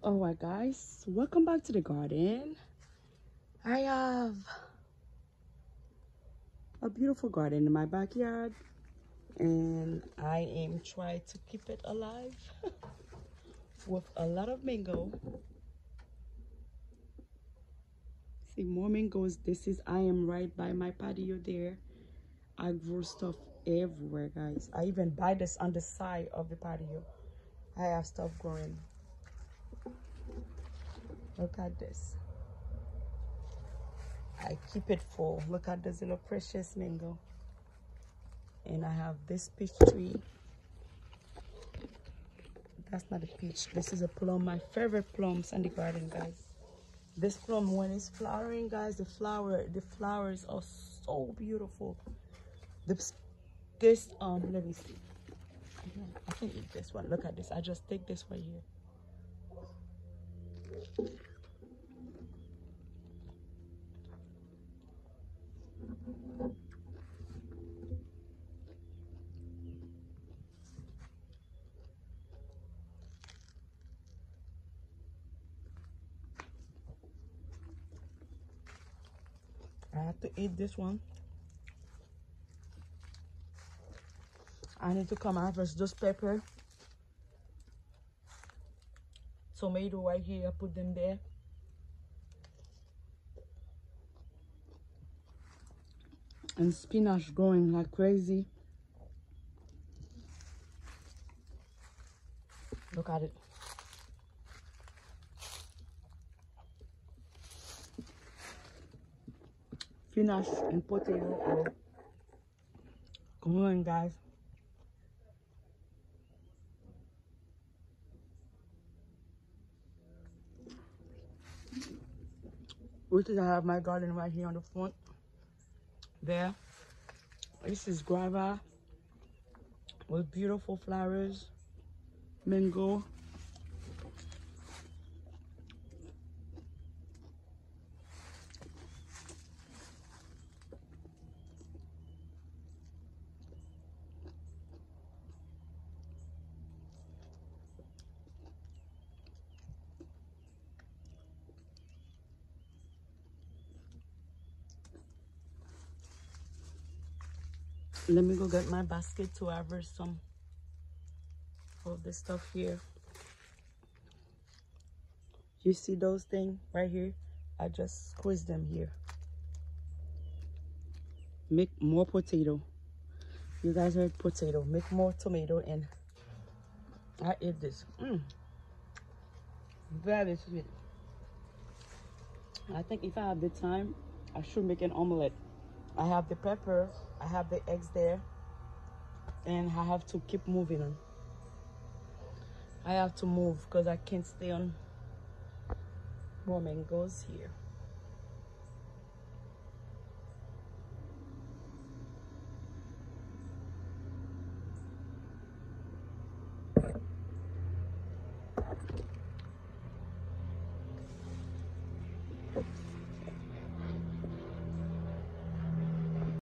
All right, guys, welcome back to the garden. I have a beautiful garden in my backyard, and I am trying to keep it alive with a lot of mango. See, more mangoes. I am right by my patio there. I grow stuff everywhere, guys. I even buy this on the side of the patio. I have stuff growing. Look at this. I keep it full. Look at this little precious mango. And I have this peach tree. That's not a peach. This is a plum. My favorite plums in the garden, guys. This plum, when it's flowering, guys, the flowers are so beautiful. Let me see. I can eat this one. Look at this. I just take this right here. I have to eat this one. I need to come harvest those pepper, tomato right here. I put them there. And spinach growing like crazy. Look at it. Spinach and potato are growing, guys. Which is I have my garden right here on the front. There. This is guava with beautiful flowers. Mango. Let me go get my basket to harvest some of this stuff here. You see those things right here? I just squeeze them here. Make more potato. You guys heard potato. Make more tomato, and I eat this. Very sweet. I think if I have the time, I should make an omelette. I have the pepper, I have the eggs there, and I have to keep moving on. I have to move because I can't stay on more mangoes here.